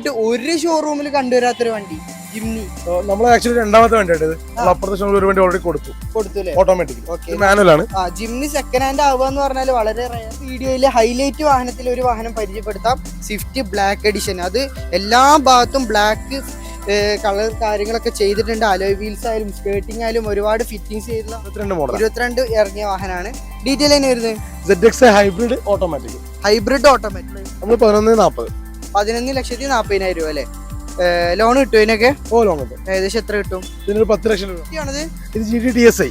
ഒരു ഷോറൂമിൽ കണ്ടുവരാത്തൊരു വണ്ടി ജിംനി. നമ്മൾ ആക്ച്വലി രണ്ടാമത്തെ വണ്ടിയാണ് ഇത്. അപ്പുറത്തെ ഷോറൂമിൽ ഒരു വണ്ടി ഓൾറെഡി കൊടുത്തു ഓട്ടോമാറ്റിക് മാനുവൽ ആണ്. ജിംനി സെക്കൻഡ് ഹാൻഡ് ആവുക എന്ന് പറഞ്ഞാൽ വളരെ വീഡിയോയിലെ ഹൈലൈറ്റ് വാഹനത്തിൽ ഒരു വാഹനം പരിചയപ്പെടുത്താം. Swift black edition. അത് എല്ലാ ഭാഗത്തും ബ്ലാക്ക് കളർ കാര്യങ്ങളൊക്കെ ചെയ്തിട്ടുണ്ട്. അലോയ് വീൽസ് ആയാലും സ്കേർട്ടിംഗ് ആയാലും ഒരുപാട് ഫിറ്റിംഗ്സ് ചെയ്തിട്ടുള്ള 22 ഇറങ്ങിയ വാഹനമാണ്. ഡീറ്റെയിൽ തന്നെ വരുന്നത് ZX ഹൈബ്രിഡ് ഓട്ടോമാറ്റിക്. നമ്മൾ 11,40,000 രൂപ അല്ലേ? ലോൺ കിട്ടും ഇതിനൊക്കെ? ലോൺ കിട്ടും. ഏകദേശം എത്ര കിട്ടും? ഇതിനൊരു 10 ലക്ഷം രൂപ. ഇത് GT TSI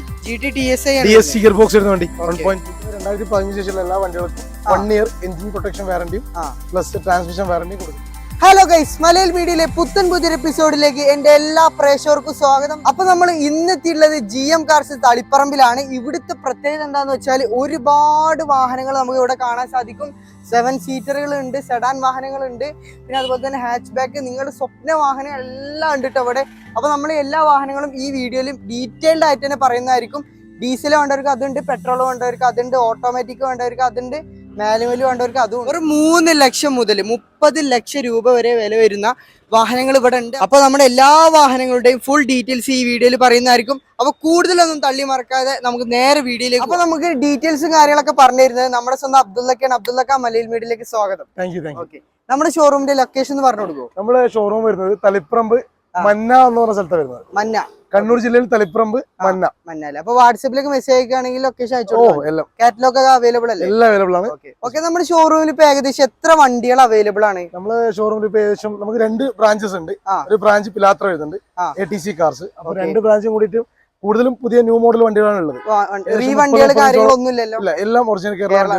ഗിയർ ബോക്സ് വരുന്ന വണ്ടി. 2015 ശേഷമുള്ള എല്ലാ വണ്ടികൾക്കും 1 ഇയർ എഞ്ചിൻ പ്രൊട്ടക്ഷൻ വാറന്റിയും പ്ലസ് ട്രാൻസ്മിഷൻ വാറന്റിയും കൊടുക്കും. ഹലോ ഗൈസ്, മലയാള മീഡിയയിലെ പുതിയൊരു എപ്പിസോഡിലേക്ക് എന്റെ എല്ലാ പ്രേക്ഷകർക്കും സ്വാഗതം. അപ്പൊ നമ്മൾ ഇന്നെത്തിയുള്ളത് GM കാർസ് തളിപ്പറമ്പിലാണ്. ഇവിടുത്തെ പ്രത്യേകത എന്താന്ന് വെച്ചാൽ ഒരുപാട് വാഹനങ്ങൾ നമുക്ക് ഇവിടെ കാണാൻ സാധിക്കും. 7 സീറ്ററുകൾ ഉണ്ട്, സെഡാൻ വാഹനങ്ങളുണ്ട്, പിന്നെ അതുപോലെ തന്നെ ഹാച്ച് ബാക്ക്, നിങ്ങളുടെ സ്വപ്ന വാഹനം എല്ലാം ഉണ്ട് കേട്ടോ ഇവിടെ. അപ്പൊ നമ്മൾ എല്ലാ വാഹനങ്ങളും ഈ വീഡിയോയിലും ഡീറ്റെയിൽഡ് ആയിട്ട് തന്നെ പറയുന്നതായിരിക്കും. ഡീസൽ വേണ്ടവർക്ക് അതുണ്ട്, പെട്രോൾ വേണ്ടവർക്ക് അതുണ്ട്, ഓട്ടോമാറ്റിക് വേണ്ടവർക്ക് അതുണ്ട്, മാനുവൽ വേണ്ടവർക്ക് അതും. ഒരു 3 ലക്ഷം മുതൽ 30 ലക്ഷം രൂപ വരെ വില വരുന്ന വാഹനങ്ങൾ ഇവിടെ ഉണ്ട്. അപ്പൊ നമ്മുടെ എല്ലാ വാഹനങ്ങളുടെയും ഫുൾ ഡീറ്റെയിൽസ് ഈ വീഡിയോയിൽ പറയുന്നതായിരിക്കും. അപ്പൊ കൂടുതലൊന്നും തള്ളി മറക്കാതെ നമുക്ക് നേരെ വീഡിയോയിലേക്ക്. അപ്പൊ നമുക്ക് ഡീറ്റെയിൽസും കാര്യങ്ങളൊക്കെ പറഞ്ഞു തരുന്നത് നമ്മുടെ സ്വന്തം അബ്ദുള്ളക്കാണ്. അബ്ദുള്ളക്ക, മലയാള മീഡിയയിലേക്ക് സ്വാഗതം. Thank you. ഓക്കെ, നമ്മുടെ ഷോറൂമിന്റെ ലൊക്കേഷൻ എന്ന് പറഞ്ഞു കൊടുക്കും. നമ്മുടെ ഷോറൂം വരുന്നത് തളിപ്പറമ്പ് മന്ന എന്ന് പറഞ്ഞ സ്ഥലത്താണ് വരുന്നത്. മന്ന, കണ്ണൂർ ജില്ലയിൽ തളിപ്പറമ്പ് മന്ന. അപ്പൊ വാട്സാപ്പിലേക്ക് മെസ്സേജ് അയക്കുകയാണെങ്കിൽ ലൊക്കേഷൻ അയച്ചോ. എല്ലാം കാറ്റലോഗ് അവൈലബിൾ അല്ലേ? എല്ലാം അവൈലബിൾ ആണ്. ഓക്കെ, നമ്മുടെ ഷോറൂമിൽ ഇപ്പൊ ഏകദേശം എത്ര വണ്ടികൾ അവൈലബിൾ ആണ്? നമ്മള് ഷോറൂമിൽ ഇപ്പൊ ഏകദേശം നമുക്ക് 2 ബ്രാഞ്ചസ് ഉണ്ട്. ഒരു ബ്രാഞ്ച് പിലാത്ര വരുന്നുണ്ട്, ATC കാർസ്. അപ്പൊ 2 ബ്രാഞ്ചും കൂടിയിട്ട് കൂടുതലും പുതിയ ന്യൂ മോഡൽ വണ്ടികളാണ് ഉള്ളത്. വണ്ടികൾ കാര്യങ്ങളൊന്നുമില്ലല്ലോ, എല്ലാം ഒറിജിനൽ കേരള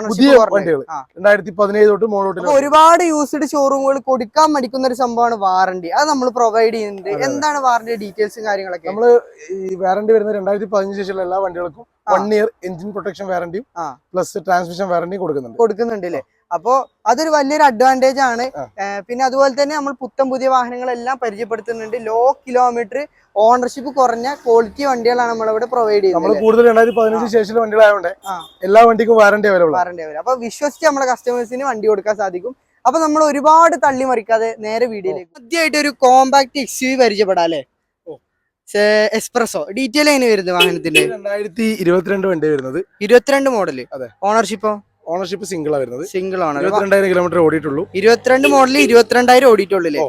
പുതിയ വണ്ടികൾ 2017 തൊട്ട് മോഡൽ. ഒരുപാട് യൂസ്ഡ് ഷോറൂമുകൾ കൊടുക്കാൻ മടിക്കുന്ന ഒരു സംഭവമാണ് വാറണ്ടി. അത് നമ്മൾ പ്രൊവൈഡ് ചെയ്യുന്നുണ്ട്. എന്താണ് വാറണ്ടി ഡീറ്റെയിൽസും കാര്യങ്ങളൊക്കെ? നമ്മള് ഈ വാറണ്ടി വരുന്ന 2015 ശേഷമുള്ള എല്ലാ വണ്ടികൾക്കും 1 ഇയർ എഞ്ചിൻ പ്രൊട്ടക്ഷൻ വാറന്റിയും പ്ലസ് ട്രാൻസ്മിഷൻ വാറന്റിയും കൊടുക്കുന്നുണ്ട് അല്ലേ? അപ്പോ അതൊരു വലിയൊരു അഡ്വാൻറ്റേജ് ആണ്. പിന്നെ അതുപോലെ തന്നെ നമ്മൾ പുതിയ വാഹനങ്ങളെല്ലാം പരിചയപ്പെടുത്തുന്നുണ്ട്. ലോ കിലോമീറ്റർ ഓണർഷിപ്പ് കുറഞ്ഞ ക്വാളിറ്റി വണ്ടികളാണ് നമ്മളിവിടെ പ്രൊവൈഡ് ചെയ്യുന്നത്. നമ്മൾ കൂടുതൽ 2015 ശേഷം വണ്ടികളായതുകൊണ്ട് എല്ലാ വണ്ടിക്കും വാറന്റി അവൈലബിൾ. അപ്പൊ വിശ്വസിച്ച് നമ്മുടെ കസ്റ്റമേഴ്സിന് വണ്ടി കൊടുക്കാൻ സാധിക്കും. അപ്പൊ നമ്മൾ ഒരുപാട് തള്ളി മറിക്കാതെ നേരെ വീഡിയോയിലേക്ക്. ആദ്യമായിട്ട് ഒരു കോമ്പാക്ട് XUV പരിചയപ്പെടാം അല്ലേ? എക്സ്പ്രസോ. ഡീറ്റെയിൽ എങ്ങനെ വരുന്നത് വാഹനത്തിന്റെ? 2022 വണ്ടി വരുന്നത്. 22 മോഡല്. ഓണർഷിപ്പ് സിംഗിൾ ആണ് വരുന്നത്. സിംഗിൾ ആണ്. 22,000 കിലോമീറ്റർ ഓടിയിട്ടുള്ളൂ. 22 മോഡല് 22,000 ഓടിയിട്ടുള്ളൂ.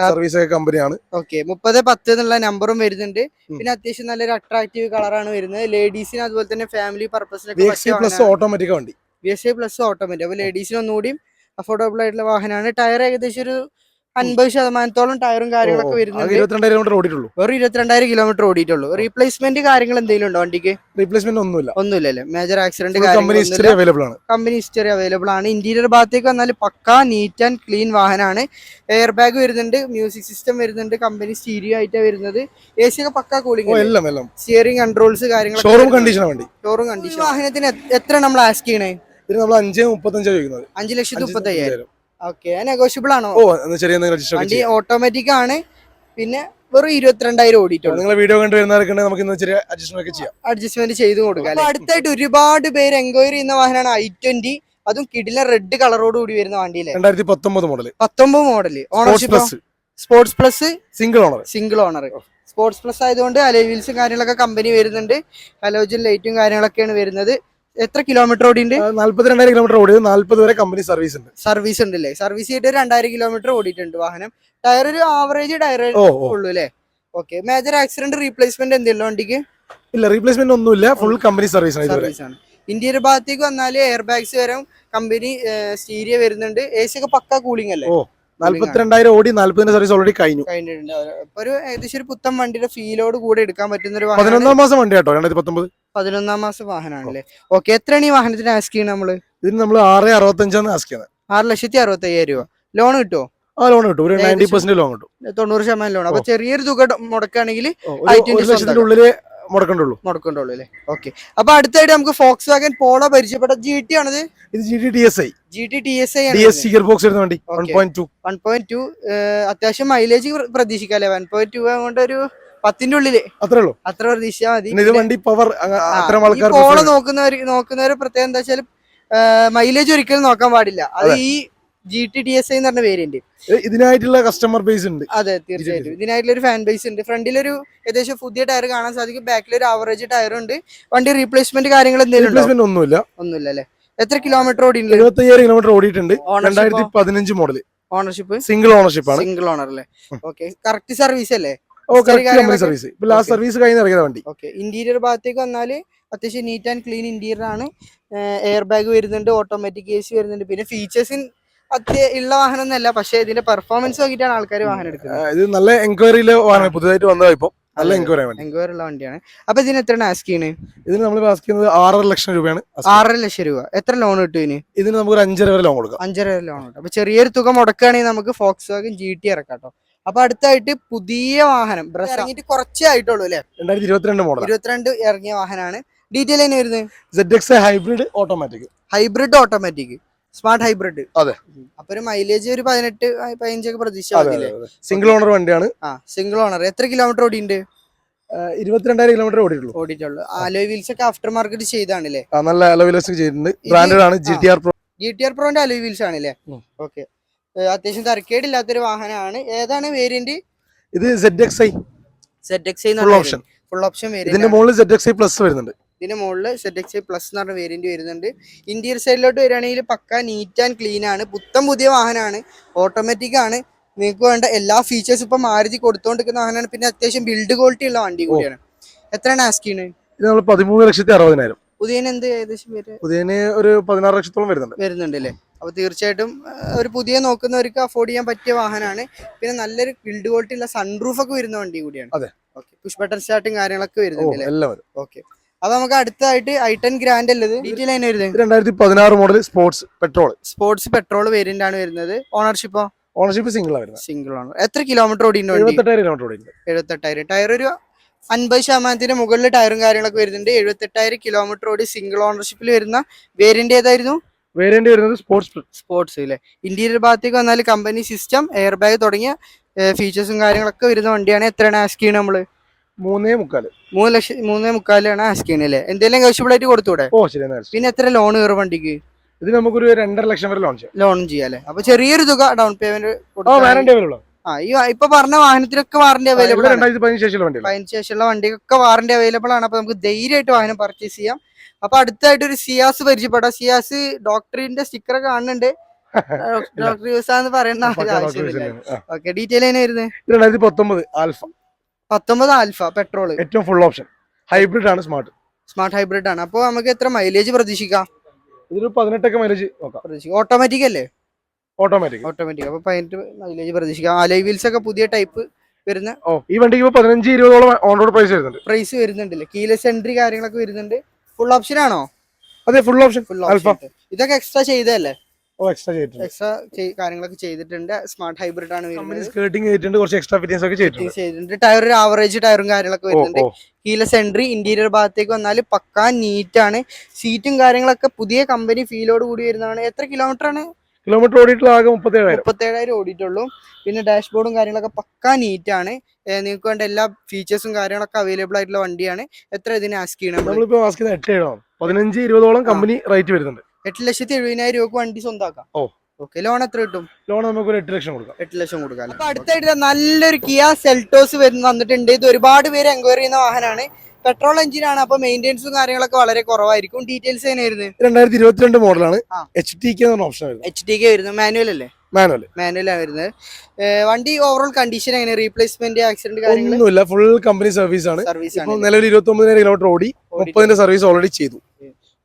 സർവീസ് കമ്പനിയാണ്. ഓക്കെ, 3010 എന്നുള്ള നമ്പറും വരുന്നുണ്ട്. പിന്നെ അത്യാവശ്യം നല്ലൊരു അട്രാക്റ്റീവ് കളറാണ് വരുന്നത്. ലേഡീസിന് അതുപോലെ തന്നെ ഫാമിലി പർപ്പസിനൊക്കെ ഓട്ടോമാറ്റിക് വണ്ടി. VXI plus automatic. അപ്പൊ ലേഡീസിന് ഒന്നുകൂടി അഫോർഡബിൾ ആയിട്ടുള്ള വാഹനമാണ്. ടയർ ഏകദേശം ഒരു 50% ടയറും കാര്യങ്ങളൊക്കെ വരുന്നുണ്ട്. 22,000 കിലോമീറ്റർ ഓടിയിട്ടുള്ളൂ. വെറും 22,000 കിലോമീറ്റർ ഓടിയിട്ടുള്ളൂ. റീപ്ലേസ്മെന്റ് കാര്യങ്ങൾ എന്തെങ്കിലും ഉണ്ടോ വണ്ടിക്ക്? റീപ്ലേസ്മെന്റ് ഒന്നുമില്ല. Major accident company history available ആണ്. ഇന്റീരിയർ ഭാഗത്തേക്ക് വന്നാൽ പക്കാ നീറ്റ് ആൻഡ് ക്ലീൻ വാഹനമാണ്. എയർ ബാഗ് വരുന്നുണ്ട്, മ്യൂസിക് സിസ്റ്റം വരുന്നുണ്ട്, കമ്പനി സ്റ്റീരിയോ ആയിട്ടാണ് വരുന്നത്. AC ഒക്കെ പക്കാ കൂളിംഗ്, സ്റ്റിയറിംഗ് കൺട്രോൾസ് കാര്യങ്ങളൊക്കെ ഷോറൂം കണ്ടീഷൻ. വാഹനത്തിന് എത്ര നമ്മൾ ആസ്ക് ചെയ്യണേ? ഇത് നമ്മൾ 5,35 ചോദിക്കുന്നത്. 5,35,000. ഓക്കെ, നെഗോഷ്യബിൾ ആണോ? വണ്ടി ഓട്ടോമാറ്റിക് ആണ്. പിന്നെ വെറും 22,000 ഓടിയിട്ടുള്ളൂ. നിങ്ങൾ വീഡിയോ കണ്ടു വരുന്നവർക്ക് നമുക്ക് അഡ്ജസ്റ്റ്മെന്റ് ചെയ്ത് കൊടുക്കാം. അടുത്തായിട്ട് ഒരുപാട് പേര് എൻക്വയറി ചെയ്യുന്ന വാഹനമാണ് i20. അതും കിടിലൻ റെഡ് കളറോട് കൂടി വരുന്ന വണ്ടിയിലെ 2019 model. Ownership sports plus single owner. Sports plus ആയതുകൊണ്ട് അലോയ് വീൽസും കാര്യങ്ങളൊക്കെ കമ്പനി വരുന്നുണ്ട്. ഹലോജൻ ലൈറ്റും കാര്യങ്ങളൊക്കെയാണ് വരുന്നത്. എത്ര കിലോമീറ്റർ ഓടിയുണ്ട്? 42,000 കിലോമീറ്റർ ഓടി. 40 വരെ കമ്പനി സർവീസ് ഉണ്ട് അല്ലേ? സർവീസ് ചെയ്തിട്ട് 2,000 കിലോമീറ്റർ ഓടിയിട്ടുണ്ട് വാഹനം. ടയർ ഒരു ആവറേജ് ടയർ ഉള്ളൂ അല്ലേ? ഓക്കെ, മേജർ ആക്സിഡന്റ് റീപ്ലേസ്മെന്റ് എന്തെങ്കിലും വണ്ടിക്ക്? ഇല്ല, റീപ്ലേസ്മെന്റ് ഒന്നുമില്ല. ഫുൾ കമ്പനി സർവീസ് ആണ്. ഇന്റീരിയർ ഭാഗത്തേക്ക് വന്നാല് എയർ ബാഗ്സ് വരും, കമ്പനി സ്റ്റീരിയോ വരുന്നുണ്ട്. AC ഒക്കെ പക്ക കൂളിംഗ് അല്ലേ? 42,000 ഓടി. 40 സർവീസ് ഓൾറെഡി കഴിഞ്ഞിട്ടുണ്ട്. ഒരു ഏകദേശം ഒരു പുത്തൻ വണ്ടിയുടെ ഫീലോട് കൂടെ എടുക്കാൻ പറ്റുന്ന ഒരു 11ാം മാസം വണ്ടി കേട്ടോ. 2019 11ാം മാസം വാഹനമാണല്ലേ? ഓക്കെ, എത്രയാണ് ഈ വാഹനത്തിന് ആസ്ക് ചെയ്യുന്നത് നമ്മള്? ഇതിന് നമ്മൾ 6,65 ആസ്ക് ചെയ്യുന്നത്. 6,65,000 രൂപ. ലോൺ കിട്ടുമോ? ലോൺ കിട്ടും. ഒരു 90% ലോൺ കിട്ടും. 90% ലോൺ. അപ്പൊ ചെറിയൊരു തുക മുടക്കുകയാണെങ്കിൽ മുടക്കണ്ടുള്ളൂ അല്ലേ? ഓക്കെ, അപ്പൊ അടുത്തായിട്ട് നമുക്ക് ഫോക്സ് വാഗൻ പോളോ പരിചയപ്പെട്ട. GT ആണത്. ഇത് GT TSI ഗിയർ ബോക്സ് വരുന്ന വണ്ടി. 1.2 അത്യാവശ്യം മൈലേജ് പ്രതീക്ഷിക്കാല്ലേ? 1.2 കൊണ്ട് ഒരു 10ന്റെ ഉള്ളില് അത്ര പ്രതീക്ഷിച്ചാൽ മതി. വണ്ടി പവർ പോളോ നോക്കുന്നവര് പ്രത്യേകം എന്താ വെച്ചാൽ മൈലേജ് ഒരിക്കലും നോക്കാൻ പാടില്ല. അത് ഈ GT-DSi എന്ന് പറഞ്ഞ വേരിയന്റ്. ഇതിനായിട്ടുള്ള കസ്റ്റമർ ബേസ് ഉണ്ട്. അതെ, തീർച്ചയായിട്ടും ഇതിനായിട്ടുള്ള ഒരു ഫാൻ ബേസ് ഉണ്ട്. ഫ്രണ്ടിലൊരു ഏകദേശം പുതിയ ടയർ കാണാൻ സാധിക്കും, ബാക്കിൽ ഒരു ആവറേജ് ടയറും ഉണ്ട്. വണ്ടി റീപ്ലേസ്മെന്റ് കാര്യങ്ങൾ എന്തെങ്കിലും ഒന്നുമില്ല അല്ലേ? എത്ര കിലോമീറ്റർ ഓടിയിട്ടുണ്ട്? 75,000 കിലോമീറ്റർ ഓടിയിട്ടുണ്ട്. 2015 മോഡൽ. ഓണർഷിപ്പ് സിംഗിൾ ഓണർഷിപ്പ് ആണ്. സിംഗിൾ ഓണർ അല്ലേ? ഓക്കെ, കറക്റ്റ് സർവീസ് അല്ലേ? സർവീസ് ലാസ്റ്റ് സർവീസ് കഴിഞ്ഞ് ഇറങ്ങിയ വണ്ടി. ഓക്കെ, ഇന്റീരിയർ ഭാഗത്തേക്ക് വന്നാൽ അത്യാവശ്യം നീറ്റ് ആൻഡ് ക്ലീൻ ഇന്റീരിയർ ആണ്. എയർ ബാഗ് വരുന്നുണ്ട്, ഓട്ടോമാറ്റിക് AC വരുന്നുണ്ട്. പിന്നെ ഫീച്ചേഴ്സിന് ഉള്ള വാഹനം ഒന്നല്ല, പക്ഷേ ഇതിന്റെ പെർഫോമൻസ് നോക്കിയിട്ടാണ് ആൾക്കാർ വാഹനം എടുക്കുന്നത്. ഇത് നല്ല എൻക്വയറിയിലെ വാഹനം, പുതുതായിട്ട് വന്നതാ ഇപ്പൊ. നല്ല എൻക്വയറി ഉള്ള വണ്ടിയാണ്. അപ്പൊ ഇതിന് എത്രയാണ് ആസ്ക് ചെയ്യുന്നത്? ഇതിന് നമ്മൾ ആസ്ക് ചെയ്യുന്നത് 6.5 ലക്ഷം രൂപയാണ്. 6.5 ലക്ഷം രൂപ. എത്ര ലോൺ കിട്ടും ഇതിന്? ഇതിന് നമുക്ക് 5.5 വരെ ലോൺ കൊടുക്കാം. 5.5 വരെ ലോൺ കിട്ടും. അപ്പൊ ചെറിയൊരു തുക മുടക്കുകയാണെങ്കിൽ നമുക്ക് ഫോക്സ് വാഗൺ GT ഇറക്കാം കേട്ടോ. അപ്പൊ അടുത്തായിട്ട് പുതിയ വാഹനം ഇറങ്ങിയിട്ട് കുറച്ചേ ആയിട്ടുള്ളൂ അല്ലെ? 2022 മോഡൽ. 22 ഇറങ്ങിയ വാഹനമാണ്. ഡീറ്റെയിൽ തന്നെ വരുന്നത് ZX hybrid automatic smart hybrid. അതെ. അപ്പൊ ഒരു മൈലേജ് ഒരു 18-15 ഒക്കെ പ്രതീക്ഷിച്ചാൽ സിംഗിൾ ഓണർ വണ്ടിയാണ്. Single owner. എത്ര കിലോമീറ്റർ ഓടിയുണ്ട്? 22,000 കിലോമീറ്റർ ഓടിയിട്ടുള്ളൂ. ആലോയ് വീൽസ് ഒക്കെ ആഫ്റ്റർ മാർക്കറ്റ് ചെയ്താണല്ലേ? നല്ല അലോയ് വീൽസ് ചെയ്തിട്ടുണ്ട്. ബ്രാൻഡഡ് ആണ്. GTR Proന്റെ അലോയ് വീൽസ് ആണല്ലേ? ഓക്കെ, അത്യാവശ്യം തരക്കേടില്ലാത്തൊരു വാഹനമാണ്. ഏതാണ് വേരിയന്റ്? ഇത് ZXi ഫുൾ ഓപ്ഷൻ വേരിയന്റ്. ഇതിന്റെ മുകളിൽ ZXi പ്ലസ് വരുന്നുണ്ട്. ഇതിന്റെ മുകളിൽ ZXi പ്ലസ് എന്ന് പറഞ്ഞ വേരിയന്റ് വരുന്നുണ്ട്. ഇന്റീരിയർ സൈഡിലോട്ട് വരികയാണെങ്കിൽ പക്ക നീറ്റ് ആൻഡ് ക്ലീൻ ആണ്. പുതിയ വാഹനമാണ്. ഓട്ടോമാറ്റിക് ആണ്. നിങ്ങൾക്ക് വേണ്ട എല്ലാ ഫീച്ചേഴ്സും ഇപ്പൊ മാരുതി കൊടുത്തോണ്ടിരിക്കുന്ന വാഹനമാണ്. പിന്നെ അത്യാവശ്യം ബിൽഡ് ക്വാളിറ്റി ഉള്ള വണ്ടി കൂടിയാണ്. എത്രയാണ് ആസ്ക് ചെയ്യുന്നത്? ഇത് നമ്മൾ 13,60,000. പുതിയന് എന്ത് ഏകദേശം പുതിയന് ഒരു 16 ലക്ഷത്തോളം വരുന്നുണ്ട് അല്ലേ? അപ്പൊ തീർച്ചയായിട്ടും ഒരു പുതിയ നോക്കുന്നവർക്ക് അഫോർഡ് ചെയ്യാൻ പറ്റിയ വാഹനമാണ്. പിന്നെ നല്ലൊരു ബിൽഡ് ക്വാളിറ്റി ഉള്ള സൺറൂഫ് ഒക്കെ വരുന്ന വണ്ടി കൂടിയാണ്. അതെ. ഓക്കെ, പുഷ് ബട്ടൺ സ്റ്റാർട്ടും കാര്യങ്ങളൊക്കെ വരുന്നുണ്ട്. ഓക്കെ, അപ്പൊ നമുക്ക് അടുത്തായിട്ട് i10 ഗ്രാൻഡ് അല്ലത് ഡീറ്റെയിൽ ആയി വരുന്നത് 2016 മോഡൽ സ്പോർട്സ് പെട്രോൾ വേരിയന്റ് ആണ് വരുന്നത്. Ownership single owner. എത്ര കിലോമീറ്റർ ഓടിയുണ്ട്? 78,000 കിലോമീറ്റർ ഓടിയിട്ടുണ്ട്. 78,000. ടയർ ഒരു 50% മുകളിൽ ടയറും കാര്യങ്ങളൊക്കെ വരുന്നുണ്ട്. 78,000 കിലോമീറ്റർ ഓടി സിംഗിൾ ഓണർഷിപ്പിൽ വരുന്ന വേരിയന്റ് ഏതായിരുന്നു? വേരിയന്റ് വരുന്നത് സ്പോർട്സ് അല്ലേ? ഇന്റീരിയർ ഭാഗത്തേക്ക് വന്നാൽ കമ്പനി സിസ്റ്റം, എയർ ബാഗ് തുടങ്ങിയ ഫീച്ചേഴ്സും കാര്യങ്ങളൊക്കെ വരുന്ന വണ്ടിയാണ്. എത്രയാണ് ആസ്ക് ചെയ്യുന്നത് നമ്മള്? 3,45,000 ആസ്ക് ചെയ്യുന്നത് അല്ലേ? എന്തെങ്കിലും നെഗോഷ്യബിൾ ആയിട്ട് കൊടുത്തൂടെ? പിന്നെ എത്ര ലോൺ കയറും വണ്ടിക്ക്? ഇത് നമുക്കൊരു 2.5 ലക്ഷം വരെ ലോൺ ചെയ്യാം അല്ലേ? അപ്പൊ ചെറിയൊരു തുക ഡൗൺ പേയ്മെന്റ് ഇപ്പൊ പറഞ്ഞ വാഹനത്തിനൊക്കെ വാറന്റി അവൈലബിൾ ആണ്. 2015 ശേഷമുള്ള വണ്ടിക്കൊക്കെ വാറന്റി അവൈലബിൾ ആണ്. അപ്പൊ നമുക്ക് ധൈര്യമായിട്ട് വാഹനം പർച്ചേസ് ചെയ്യാം. അപ്പൊ അടുത്തായിട്ട് ഒരു സിയാസ് പരിചയപ്പെടാം. സിയാസ് ഡോക്ടറിന്റെ സ്റ്റിക്കർ കാണുന്നുണ്ട്. ഡോക്ടർ യൂസ് ആണെന്ന് പറയേണ്ട ആവശ്യമില്ല. ഓക്കെ, ഡീറ്റെയിൽ ആണ് വരുന്നത് 2019 ആൽഫ പെട്രോൾ. ഏറ്റവും ഫുൾ ഓപ്ഷൻ ഹൈബ്രിഡ് ആണ്. സ്മാർട്ട് ഹൈബ്രിഡ് ആണ്. അപ്പൊ നമുക്ക് എത്ര മൈലേജ് പ്രതീക്ഷിക്കാം? ഇതൊരു 18 മൈലേജ് ഓട്ടോമാറ്റിക് അല്ലേ? ഓട്ടോമാറ്റിക്. അപ്പൊ 18 മൈലേജ് പ്രതീക്ഷിക്കാം. അലോയ് വീൽസ് ഒക്കെ പുതിയ ടൈപ്പ് വരുന്ന ഈ വണ്ടിക്ക് 15-20 ഓൺ റോഡ് പ്രൈസ് വരുന്നുണ്ടല്ലേ? കീലെസ് എൻട്രി കാര്യങ്ങളൊക്കെ വരുന്നുണ്ട്. ഫുൾ ഓപ്ഷൻ ആണോ? അതെ, ഫുൾ ഓപ്ഷൻ. ഇതൊക്കെ എക്സ്ട്രാ ചെയ്തല്ലേ? എക്സ്ട്രാ കാര്യങ്ങളൊക്കെ ചെയ്തിട്ടുണ്ട്. സ്മാർട്ട് ഹൈബ്രിഡ് ആണ് ചെയ്തിട്ടുണ്ട്. ടയർ ഒരു ആവറേജ് ടയറും കാര്യങ്ങളൊക്കെ വരുന്നുണ്ട്. Keyless entry. ഇന്റീരിയർ ഭാഗത്തേക്ക് വന്നാൽ പക്കാ നീറ്റ് ആണ്. സീറ്റും കാര്യങ്ങളൊക്കെ പുതിയ കമ്പനി ഫീലോട് കൂടി വരുന്നതാണ്. എത്ര കിലോമീറ്റർ ആണ്? കിലോമീറ്റർ ഓടിയിട്ടുള്ള ആകെ 37,000 ഓടിയിട്ടുള്ളൂ. പിന്നെ ഡാഷ്ബോർഡും കാര്യങ്ങളൊക്കെ പക്കാ നീറ്റ് ആണ്. നിങ്ങൾക്ക് വേണ്ട എല്ലാ ഫീച്ചേഴ്സും കാര്യങ്ങളൊക്കെ അവൈലബിൾ ആയിട്ടുള്ള വണ്ടിയാണ്. എത്ര ഇതിന് ആസ്ക് ചെയ്യണം? 15-20 കമ്പനി റേറ്റ് വരുന്നുണ്ട്. 8,70,000 രൂപക്ക് വണ്ടി സ്വന്തമാക്കാം. ഓക്കെ, ലോൺ എത്ര കിട്ടും? ലോൺ നമുക്ക് 8 ലക്ഷം കൊടുക്കാം. 8 ലക്ഷം കൊടുക്കാം. അപ്പൊ അടുത്തായിട്ട് നല്ലൊരു കിയ സെൽറ്റോസ് വന്നിട്ടുണ്ട്. ഇത് ഒരുപാട് പേര് എൻക്വയറി ചെയ്യുന്ന വാഹനമാണ്. പെട്രോൾ എഞ്ചിനാണ്. അപ്പൊ മെയിൻ്റെനൻസും കാര്യങ്ങളൊക്കെ വളരെ കുറവായിരിക്കും. ഡീറ്റെയിൽസ് എങ്ങനെ വരുന്നത്? 2022 മോഡലാണ്. HTK എന്ന ഓപ്ഷൻ വരുന്നത്. HTK വരുന്നത് മാനുവൽ അല്ലേ? മാനുവലാണ് വരുന്നത്. വണ്ടി ഓവറോൾ കണ്ടീഷൻ എങ്ങനെ? റീപ്ലേസ്മെന്റ്, ആക്സിഡന്റ് കാര്യങ്ങളൊന്നുമില്ല. ഫുൾ കമ്പനി സർവീസ് ആണ്. നിലവിൽ 29,000 കിലോമീറ്റർ ഓടി. 30 സർവീസ് ഓൾറെഡി ചെയ്തു.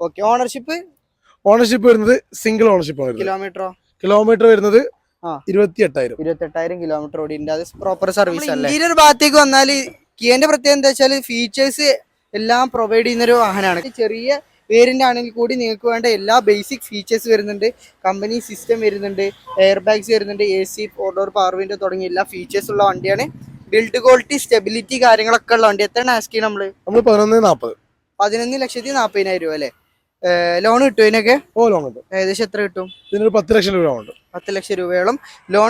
ഓക്കെ, ഓണർഷിപ്പ് വരുന്നത് സിംഗിൾ ഓണർഷിപ്പ് ആണ്. കിലോമീറ്റർ വരുന്നത് 28,000 കിലോമീറ്റർ ഓടിയുണ്ട്. അത് പ്രോപ്പർ സർവീസ് അല്ലേ? ഇന്റീരിയർ ഭാഗത്തേക്ക് വന്നാൽ കിയന്റെ പ്രത്യേകത എന്താ വെച്ചാൽ ഫീച്ചേഴ്സ് എല്ലാം പ്രൊവൈഡ് ചെയ്യുന്ന ഒരു വാഹനമാണ്. ചെറിയ വേരിയന്റ് ആണെങ്കിൽ കൂടി നിങ്ങൾക്ക് വേണ്ട എല്ലാ ബേസിക് ഫീച്ചേഴ്സ് വരുന്നുണ്ട്. കമ്പനി സിസ്റ്റം വരുന്നുണ്ട്, എയർ ബാഗ്സ് വരുന്നുണ്ട്, AC, 4 ഡോർ പവർ വിൻഡോ തുടങ്ങിയ എല്ലാ ഫീച്ചേഴ്സ് ഉള്ള വണ്ടിയാണ്. ബിൽഡ് ക്വാളിറ്റി, സ്റ്റെബിലിറ്റി കാര്യങ്ങളൊക്കെ ഉള്ള വണ്ടി. എത്രയാണ് ആസ്ക് ചെയ്യുന്നത് നമ്മള്? 11,40,000 രൂപ അല്ലേ? ലോൺ കിട്ടും ഇതിനൊക്കെ? ലോൺ കിട്ടും. ഏകദേശം എത്ര കിട്ടും? 10 ലക്ഷം രൂപ ഉണ്ട്. 10 ലക്ഷം രൂപയോളം ലോൺ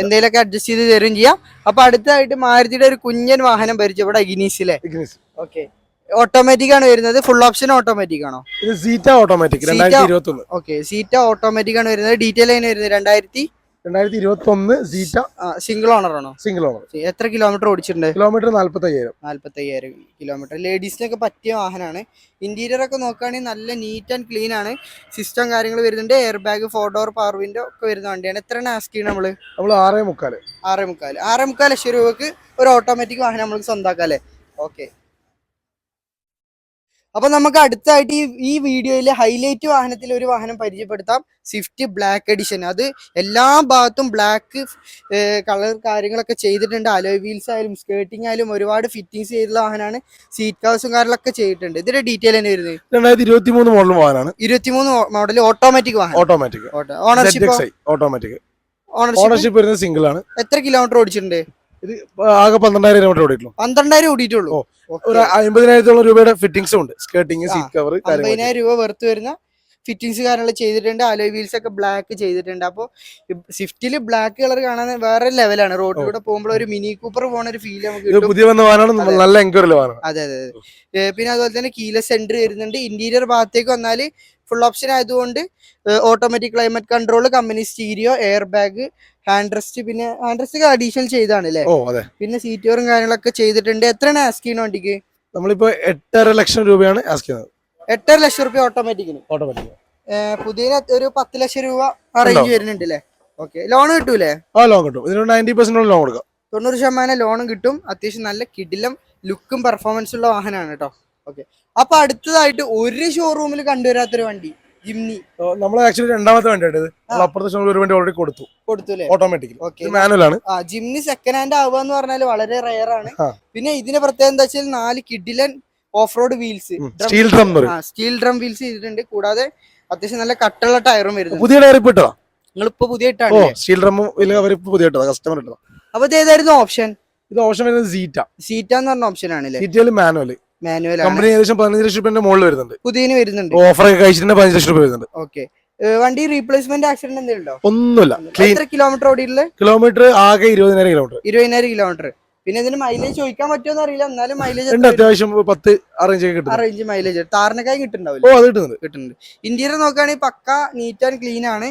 എന്തെങ്കിലുമൊക്കെ അഡ്ജസ്റ്റ് ചെയ്ത് തരും ചെയ്യാം. അപ്പൊ അടുത്തായിട്ട് മാരുതിയുടെ ഒരു കുഞ്ഞൻ വാഹനം പരിചയപ്പെടാം. ഇഗ്നിസിലെ. ഓക്കെ, ഓട്ടോമാറ്റിക് ആണ് വരുന്നത്. ഫുൾ ഓപ്ഷൻ ഓട്ടോമാറ്റിക് ആണോ? ഇത് Zeta automatic 2021. Okay, Zeta automatic ആണ് വരുന്നത്. ഡീറ്റെയിൽ അതിന് വരുന്നത് 2021 സീറ്റ. സിംഗിൾ ഓണർ ആണോ? Single owner. എത്ര കിലോമീറ്റർ ഓടിച്ചിട്ടുണ്ട്? Kilometre 45,000 kilometre. ലേഡീസിനൊക്കെ പറ്റിയ വാഹനമാണ്. ഇന്റീരിയർ ഒക്കെ നോക്കുകയാണെങ്കിൽ നല്ല നീറ്റ് ആൻഡ് ക്ലീൻ ആണ്. സിസ്റ്റം കാര്യങ്ങൾ വരുന്നുണ്ട്. Air bag, 4 door power window ഒക്കെ വരുന്ന വണ്ടിയാണ്. എത്രയാണ് ആസ്ക് ചെയ്യുന്നത് നമ്മള്? 6.25 ലക്ഷം രൂപക്ക് ഒരു ഓട്ടോമാറ്റിക് വാഹനം നമുക്ക് സ്വന്തമാക്കാം അല്ലേ? ഓക്കെ. അപ്പൊ നമുക്ക് അടുത്തായിട്ട് ഈ വീഡിയോയിൽ ഹൈലൈറ്റ് വാഹനത്തിൽ ഒരു വാഹനം പരിചയപ്പെടുത്താം. Swift black edition. അത് എല്ലാ ഭാഗത്തും ബ്ലാക്ക് കളർ കാര്യങ്ങളൊക്കെ ചെയ്തിട്ടുണ്ട്. അലോയ് വീൽസ് ആയാലും സ്കേർട്ടിംഗ് ആയാലും ഒരുപാട് ഫിറ്റിങ്സ് ചെയ്തിട്ടുള്ള വാഹനമാണ്. സീറ്റ് കവേഴ്സും കാര്യങ്ങളൊക്കെ ചെയ്തിട്ടുണ്ട്. ഇതിന്റെ ഡീറ്റെയിൽ തന്നെ വരുന്നത് 2023 മോഡൽ വാഹനമാണ്. 23 മോഡൽ ഓട്ടോമാറ്റിക് വാഹനം. ഓട്ടോമാറ്റിക്. ഓണർഷിപ്പ് വരുന്നത് സിംഗിൾ ആണ്. എത്ര കിലോമീറ്റർ ഓടിച്ചിട്ടുണ്ട്? ഇത് ആകെ 12,000 കിലോമീറ്റർ ഓടിയിട്ടുള്ളൂ. 12,000 ഓടിയിട്ടുള്ളൂ. ഒരു 50,000 രൂപയുടെ ഫിറ്റിംഗ്സും ഉണ്ട്. സ്കേർട്ടിംഗ്, സീറ്റ് കവർ, 50,000 രൂപ വെറുത്ത് വരുന്ന ഫിറ്റിങ്സ് കാര്യങ്ങൾ ചെയ്തിട്ടുണ്ട്. അലോയ് വീൽസ് ഒക്കെ ബ്ലാക്ക് ചെയ്തിട്ടുണ്ട്. അപ്പോൾ സ്വിഫ്റ്റില് ബ്ലാക്ക് കളർ കാണാൻ വേറെ ലെവലാണ്. റോഡിലൂടെ പോകുമ്പോൾ ഒരു മിനി കൂപ്പർ പോണ ഒരു ഫീൽ നമുക്ക് കിട്ടും. പുതിയ വന്ന വാഹനമാണ്, നല്ല എൻക്വയറി വാഹനം. അതെ. പിന്നെ അതുപോലെ തന്നെ കീലെസ് എൻട്രി വരുന്നുണ്ട്. ഇന്റീരിയർ ഭാഗത്തേക്ക് വന്നാൽ ഫുൾ ഓപ്ഷൻ ആയതുകൊണ്ട് automatic climate control, company stereo, air bag, hand rest. പിന്നെ ഹാൻഡ് റെസ്റ്റ് അഡീഷണൽ ചെയ്താണ് അല്ലേ? പിന്നെ സീറ്റ് കവറും കാര്യങ്ങളൊക്കെ ചെയ്തിട്ടുണ്ട്. എത്രയാണ് ആസ്ക് ചെയ്യുന്ന വണ്ടിക്ക്? നമ്മളിപ്പോ 8.5 ലക്ഷം രൂപയാണ് ആസ്ക് ചെയ്യുന്നത്. 8.5 ലക്ഷം രൂപ ഓട്ടോമാറ്റിക്കിന്. പുതിയ ഒരു 10 ലക്ഷം രൂപ റേഞ്ച് വരുന്നുണ്ട് അല്ലേ? ഓക്കെ. ലോൺ കിട്ടൂലേ? ലോൺ കിട്ടും. ഇതിന് 90% ലോൺ കൊടുക്കാം. 90% ലോണും കിട്ടും. അത്യാവശ്യം നല്ല കിടിലം ലുക്കും പെർഫോമൻസ് ഉള്ള വാഹനമാണ് കേട്ടോ. ഓക്കെ. അപ്പൊ അടുത്തതായിട്ട് ഒരു ഷോറൂമിൽ കണ്ടുവരാത്തൊരു വണ്ടി, ജിംനി. നമ്മൾ ആക്ച്വലി രണ്ടാമത്തെ വണ്ടിയാണ് ഇത്. അപ്പുറത്തെ ഷോറൂമിൽ ഒരു വണ്ടി ഓൾറെഡി കൊടുത്തു അല്ലേ? ഓട്ടോമാറ്റിക്. മാനുവൽ ആണ്. ജിംനി സെക്കൻഡ് ഹാൻഡ് ആവുക എന്ന് പറഞ്ഞാൽ വളരെ റയർ ആണ്. പിന്നെ ഇതിന്റെ പ്രത്യേകത എന്താ വെച്ചാൽ 4 കിഡിലൻ off road wheels, steel drum wheels ചെയ്തിട്ടുണ്ട്. കൂടാതെ അത്യാവശ്യം നല്ല കട്ടുള്ള ടയറും വരുന്നത്. പുതിയ ടയർ ഇട്ടാ നിങ്ങളിപ്പോ പുതിയ ഇട്ടാണ്. സ്റ്റീൽ ഡ്രമ്മും പുതിയ കസ്റ്റമർ ഇട്ടതാ. അപ്പൊ ഇത് ഏതായിരുന്നു ഓപ്ഷൻ? ഇത് ഓപ്ഷൻ വരുന്നത് സീറ്റ എന്ന് പറഞ്ഞ ഓപ്ഷൻ ആണ്. മാനുവൽ കമ്പനി ഏകദേശം 15 ലക്ഷം രൂപ മുകളിൽ വരുന്നുണ്ട്. പുതിയന് വരുന്നുണ്ട്. ഓഫർ ഒക്കെ കഴിച്ചിട്ട് 15 ലക്ഷം രൂപ വരുന്നുണ്ട്. ഓക്കെ. വണ്ടി റീപ്ലേസ്മെന്റ് ആക്സിഡന്റ് എന്തെങ്കിലും ഉണ്ടോ? ഒന്നുമില്ല. എത്ര കിലോമീറ്റർ ഓടിയിട്ടുള്ളത്? കിലോമീറ്റർ ആകെ 20,000 കിലോമീറ്റർ. 20,000 കിലോമീറ്റർ. പിന്നെ ഇതിന് മൈലേജ് ചോദിക്കാൻ പറ്റുമോ അറിയില്ല. എന്നാലും മൈലേജ് അത്യാവശ്യം 10 അറേഞ്ച് മൈലേജ് താറിനൊക്കെ കിട്ടുന്നുണ്ട്. ഇന്റീരിയർ നോക്കുകയാണെങ്കിൽ പക്ക നീറ്റ് ആൻഡ് ക്ലീൻ ആണ്.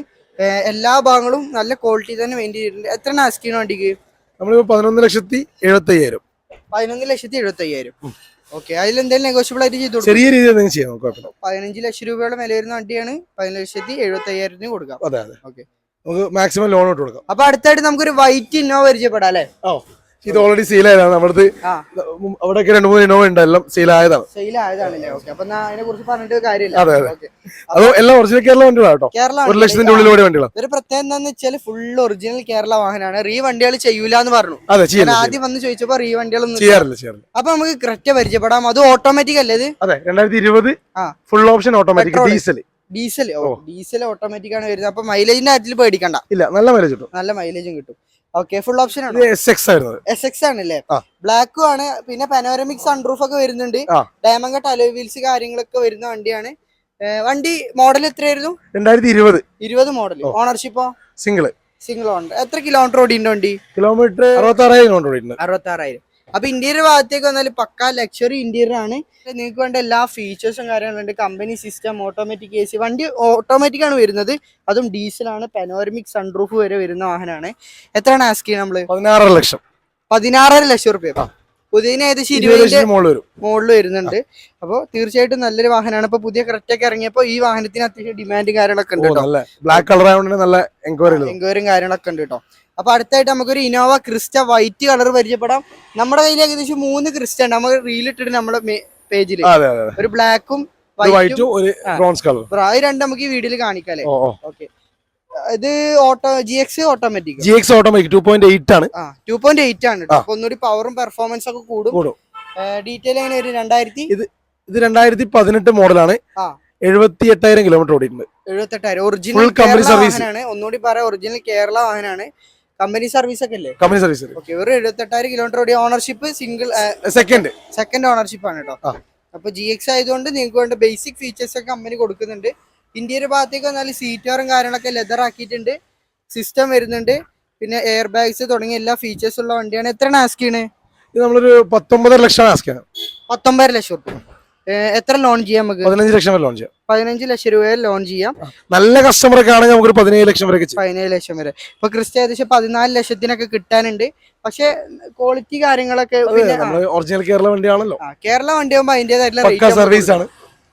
എല്ലാ ഭാഗങ്ങളും നല്ല ക്വാളിറ്റി തന്നെ മെയിൻറ്റെയിൻ ചെയ്തിട്ടുണ്ട്. എത്ര ആസ്ക് ചെയ്യുന്ന വണ്ടിക്ക്? നമ്മളിപ്പോ 11,75,000. 11,75,000. ഓക്കെ. അതിലെന്തെങ്കിലും നെഗോഷ്യബിൾ ആയിട്ട് ചെയ്തു ചെറിയ രീതിയിൽ ചെയ്യാം. 15 ലക്ഷം രൂപയോളം വില വരുന്ന വണ്ടിയാണ്. 11,75,000 കൊടുക്കാം. ഓക്കെ. നമുക്ക് മാക്സിമം ലോൺ ഇട്ട് കൊടുക്കാം. അപ്പൊ അടുത്തായിട്ട് നമുക്കൊരു വൈറ്റ് ഇന്നോവ പരിചയപ്പെടാം അല്ലേ? ഇത് ഓൾറെഡി സെയിൽ ആയതാണ്. നമ്മുടെ അവിടെ 2-3 ഇന്നോവ ഉണ്ട്. എല്ലാം സെയിൽ ആയതാണ്. അതിനെ കുറിച്ച് പറഞ്ഞിട്ട് കാര്യമില്ല. അത് എല്ലാം ഒറിജിനൽ കേരള വണ്ടികളാണ് കേട്ടോ. 1 ലക്ഷത്തിന്റെ ഉള്ളിലൂടെ വണ്ടികളാണ്. ഒരു പ്രത്യേകത എന്താന്ന് വെച്ചാൽ ഫുൾ ഒറിജിനൽ കേരള വാഹനമാണ്. റീ വണ്ടികൾ ചെയ്യൂല എന്ന് പറഞ്ഞു. ആദ്യം വന്ന് ചോദിച്ചപ്പോ റീ വണ്ടികളൊന്നും ചെയ്യാറില്ല. അപ്പൊ നമുക്ക് ക്രെറ്റ പരിചയപ്പെടാം. അത് ഓട്ടോമാറ്റിക് അല്ലേ? ഇത് 2020 full option automatic diesel automatic ആണ് വരുന്നത്. അപ്പൊ മൈലേജിന്റെ കാര്യത്തിൽ പേടിക്കണ്ട. ഇല്ല, നല്ല മൈലേജ് കിട്ടും. നല്ല മൈലേജും കിട്ടും. ഓക്കെ. ഫുൾ ഓപ്ഷൻ ആണ്. SX ആണല്ലേ? ബ്ലാക്കും ആണ്. പിന്നെ പനോരമിക് സൺറൂഫ് ഒക്കെ വരുന്നുണ്ട്. ഡയമണ്ട് കട്ട് അലോയ് വീൽസ് കാര്യങ്ങളൊക്കെ വരുന്ന വണ്ടിയാണ്. വണ്ടി മോഡൽ എത്രയായിരുന്നു? 2020 മോഡൽ. ഓണർഷിപ്പോ? Single owner. എത്ര കിലോമീറ്റർ ഓടിയുണ്ട് വണ്ടി? കിലോമീറ്റർ 66,000. അപ്പൊ ഇന്റീരിയർ ഭാഗത്തേക്ക് വന്നാൽ പക്ക ലക്ഷറി ഇന്റീരിയർ ആണ്. നിങ്ങൾക്ക് വേണ്ട എല്ലാ ഫീച്ചേഴ്സും കാര്യങ്ങളുണ്ട്. Company system, automatic AC. വണ്ടി ഓട്ടോമാറ്റിക് ആണ് വരുന്നത്. അതും ഡീസലാണ്. പനോരമിക് സൺറൂഫ് വരെ വരുന്ന വാഹനമാണ്. എത്രയാണ് ആസ്ക് ചെയ്യുന്നത് നമ്മള്? 16 ലക്ഷം രൂപ. പുതിയതിന് ഏകദേശം 20 മുകളിൽ വരുന്നുണ്ട്. അപ്പോൾ തീർച്ചയായിട്ടും നല്ലൊരു വാഹനമാണ്. ഇപ്പൊ പുതിയ ക്രെറ്റൊക്കെ ഇറങ്ങിയപ്പോ ഈ വാഹനത്തിന് അത്യാവശ്യം ഡിമാൻഡ് കാര്യങ്ങളൊക്കെ ഉണ്ട്. ബ്ലാക്ക് കളർ ആയതുകൊണ്ട് നല്ല എൻക്വയറിയും കാര്യങ്ങളൊക്കെ ഉണ്ട് കേട്ടോ. അപ്പൊ അടുത്തായിട്ട് നമുക്കൊരു ഇന്നോവ ക്രിസ്റ്റ വൈറ്റ് കളർ പരിചയപ്പെടാം. നമ്മുടെ കയ്യിൽ ഏകദേശം 3 ക്രിസ്റ്റ ഉണ്ട്. നമുക്ക് റീൽ ഇട്ടിട്ട് നമ്മുടെ പേജിൽ ഒരു ബ്ലാക്കും വൈറ്റും ബ്രോൺസ് കളർ. അത് രണ്ടും നമുക്ക് ഈ വീഡിയോയിൽ കാണിക്കാല്ലേ? ഓക്കെ. ഇത് GX ഓട്ടോമാറ്റിക് 2.8 ആണ്. 2.8 ആണ്. അപ്പൊ ഒന്നുകൂടി പവറും പെർഫോമൻസ് ഒക്കെ കൂടും. ഡീറ്റെയിൽ എങ്ങനെ ഒരു 2000 ഇത് 2018 മോഡലാണ്. 78,000 കിലോമീറ്റർ ഓടിയിട്ടുണ്ട്. 78,000 ഒറിജിനൽ കമ്പനി സർവീസ് ആണ്. ഒന്നുകൂടി പറയാം, ഒറിജിനൽ കേരള വാഹനമാണ്. കമ്പനി സർവീസ് ഒക്കെ അല്ലേ? Company service. ഓക്കെ. ഒരു 78,000 കിലോമീറ്റർ ഓടിയ ഓണർഷിപ്പ് സെക്കൻഡ് ഓണർഷിപ്പ് ആണ് കേട്ടോ. അപ്പൊ GX ആയതുകൊണ്ട് നിങ്ങൾക്ക് വേണ്ട ബേസിക് ഫീച്ചേഴ്സ് ഒക്കെ കമ്പനി കൊടുക്കുന്നുണ്ട്. ഇന്റീരിയർ ഭാഗത്തേക്ക് വന്നാൽ സീറ്ററും കാര്യങ്ങളൊക്കെ ലെതർ ആക്കിയിട്ടുണ്ട്. സിസ്റ്റം വരുന്നുണ്ട്. പിന്നെ എയർ ബാഗ്സ് തുടങ്ങിയ എല്ലാ ഫീച്ചേഴ്സ് ഉള്ള വണ്ടിയാണ്. എത്രയാണ് ആസ്ക് ചെയ്യണേ? ഇത് നമ്മളൊരു 19 ലക്ഷം ആസ്ക് ചെയ്യണം. 19 ലക്ഷം രൂപ. എത്ര ലോൺ ചെയ്യാം നമുക്ക്? 15 ലക്ഷം വരെ ലോൺ ചെയ്യാം. 15 ലക്ഷം രൂപ ലോൺ ചെയ്യാം. നല്ല കസ്റ്റമറൊക്കെ ആണെങ്കിൽ നമുക്ക് 17 ലക്ഷം വരെ 17 ലക്ഷം വരെ. ഇപ്പൊ ക്രിസ്റ്റ ഏകദേശം 14 ലക്ഷത്തിനൊക്കെ കിട്ടാനുണ്ട്. പക്ഷെ ക്വാളിറ്റി കാര്യങ്ങളൊക്കെ ഒറിജിനൽ കേരള വണ്ടിയാണല്ലോ. കേരള വണ്ടി ആകുമ്പോൾ അതിന്റേതായിട്ടുള്ള സർവീസ് ആണ്.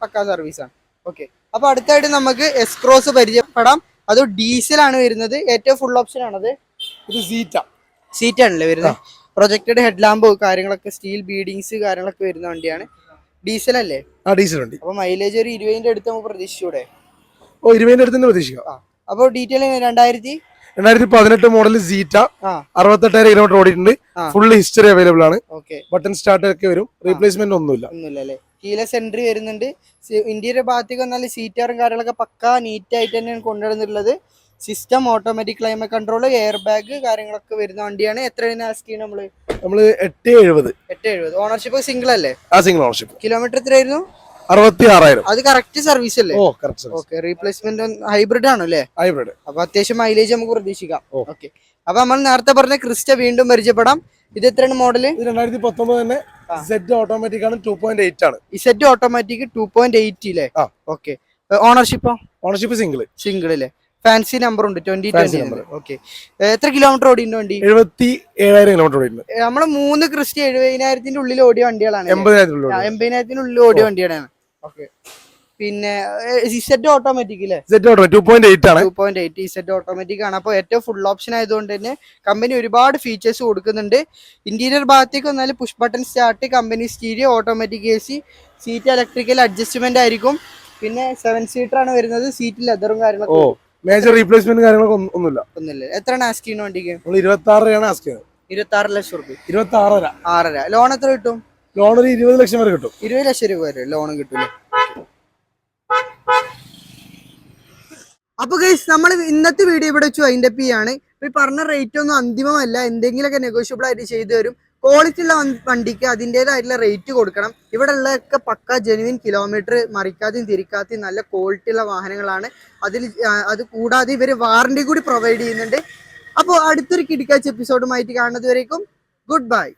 പക്കാ സർവീസ് ആണ്. ഓക്കെ, അപ്പൊ അടുത്തായിട്ട് നമുക്ക് എസ് ക്രോസ് പരിചയപ്പെടാം. അത് ഡീസൽ ആണ് വരുന്നത്. ഏറ്റവും ഫുൾ ഓപ്ഷൻ ആണത്. ഇത് സീറ്റ് ആണല്ലേ വരുന്നത്. പ്രൊജക്റ്റഡ് ഹെഡ് ലാമ്പ് കാര്യങ്ങളൊക്കെ, സ്റ്റീൽ ബീഡിങ്സ് കാര്യങ്ങളൊക്കെ വരുന്ന വണ്ടിയാണ്. ഡീസൽ അല്ലേ? ഡീസൽ വണ്ടി. അപ്പൊ മൈലേജ് ഒരു 20ന്റെ അടുത്ത് നമുക്ക് പ്രതീക്ഷിച്ചൂടെ? 20ന്റെ അടുത്ത് തന്നെ പ്രതീക്ഷിക്കാം. അപ്പൊ ഡീറ്റെയിൽ 2018 മോഡൽ സീറ്റ, 68,000 കിലോമീറ്റർ ഓടിയിട്ടുണ്ട്. ഫുൾ ഹിസ്റ്ററി അവൈലബിൾ ആണ്. ബട്ടൺ സ്റ്റാർട്ടർ ഒക്കെ വരും. റീപ്ലേസ്മെന്റ് ഒന്നുമില്ല. കീലെസ് എൻട്രി വരുന്നുണ്ട്. ഇന്റീരിയർ ഭാഗത്തേക്ക് വന്നാൽ സീറ്റാറും കാര്യങ്ങളൊക്കെ പക്കാ നീറ്റ് ആയിട്ട് തന്നെയാണ് കൊണ്ടുവരുന്നുള്ളത്. System automatic climate control, air bag കാര്യങ്ങളൊക്കെ വരുന്ന വണ്ടിയാണ്. എത്രയാണ് ആസ്ക് ചെയ്യുന്നത്? നമ്മള് 870. ഓണർഷിപ്പ് സിംഗിൾ അല്ലേ? Single ownership. കിലോമീറ്റർ എത്രയായിരുന്നു? 66,000. അത് കറക്റ്റ് സർവീസ് അല്ലേ? ഓക്കെ, റീപ്ലേസ്മെന്റ് ഹൈബ്രിഡ് ആണ് അല്ലേ? ഹൈബ്രിഡ്. അപ്പൊ അത്യാവശ്യം മൈലേജ് നമുക്ക് പ്രതീക്ഷിക്കാം. ഓക്കെ, അപ്പൊ നമ്മൾ നേരത്തെ പറഞ്ഞ ക്രിസ്റ്റ വീണ്ടും പരിചയപ്പെടാം. ഇത് എത്രയാണ് മോഡല്? 2019 തന്നെ. സെറ്റ് ഓട്ടോമാറ്റിക് ആണ്. 2.8 ആണ്. സെറ്റ് ഓട്ടോമാറ്റിക് 2.8 അല്ലേ? ഓക്കെ, ഓണർഷിപ്പ് സിംഗിൾ അല്ലേ? ഫാൻസി നമ്പർ ഉണ്ട് 2020. ഓക്കെ, എത്ര കിലോമീറ്റർ ഓടിയുണ്ട് വണ്ടി? 77,000 കിലോമീറ്റർ ഓടിയിട്ടുണ്ട്. നമ്മള് 3 ക്രിസ്റ്റ 70,000 ഉള്ളിൽ ഓടിയ വണ്ടികളാണ്. 80,000 ഉള്ളിൽ ഓടിയ വണ്ടിയാണ്. ഓക്കെ, പിന്നെ സെറ്റ് ഓട്ടോമാറ്റിക് അല്ലേ? 2.8 ആണ്. 2.8 സെറ്റ് ഓട്ടോമാറ്റിക് ആണ്. അപ്പോൾ ഏറ്റവും ഫുൾ ഓപ്ഷൻ ആയതുകൊണ്ട് തന്നെ കമ്പനി ഒരുപാട് ഫീച്ചേഴ്സ് കൊടുക്കുന്നുണ്ട്. ഇന്റീരിയർ ഭാഗത്തേക്ക് വന്നാൽ push button start, company stereo, automatic AC, seat electrical adjustment ആയിരിക്കും. പിന്നെ 7 സീറ്റർ ആണ് വരുന്നത്. സീറ്റ് ലെതറും കാര്യങ്ങളൊക്കെ. മേജർ റീപ്ലേസ്മെന്റ് കാര്യങ്ങളൊക്കെ ഒന്നുമില്ല. എത്രയാണ് ആസ്ക് ചെയ്യുന്ന വണ്ടിക്ക്? 26 ആസ്ക് ചെയ്യുന്നത്. 26 ലക്ഷം രൂപ. 26.5. ലോൺ എത്ര കിട്ടും? ലോൺ ഒരു 20 ലക്ഷം വരെ കിട്ടും. 20 ലക്ഷം രൂപ വരെ ലോൺ കിട്ടും. അപ്പൊ ഗൈസ്, നമ്മൾ ഇന്നത്തെ വീഡിയോ ഇവിടെ വെച്ച് വൈൻഡപ്പ് ചെയ്യാണ്. ഈ പറഞ്ഞ റേറ്റ് ഒന്നും അന്തിമമല്ല. എന്തെങ്കിലുമൊക്കെ നെഗോഷ്യബിൾ ആയിട്ട് ചെയ്തു തരും. ക്വാളിറ്റി ഉള്ള വണ്ടിക്ക് അതിൻ്റെതായിട്ടുള്ള റേറ്റ് കൊടുക്കണം. ഇവിടെ ഉള്ളതൊക്കെ പക്ക ജെനുവിൻ കിലോമീറ്റർ മറിക്കാതെയും തിരിക്കാതെയും നല്ല ക്വാളിറ്റി ഉള്ള വാഹനങ്ങളാണ്. അത് കൂടാതെ ഇവർ വാറണ്ടി കൂടി പ്രൊവൈഡ് ചെയ്യുന്നുണ്ട്. അപ്പോൾ അടുത്തൊരു കിടിക്കാച്ച് എപ്പിസോഡുമായിട്ട് കാണുന്നത് വരേക്കും ഗുഡ് ബൈ.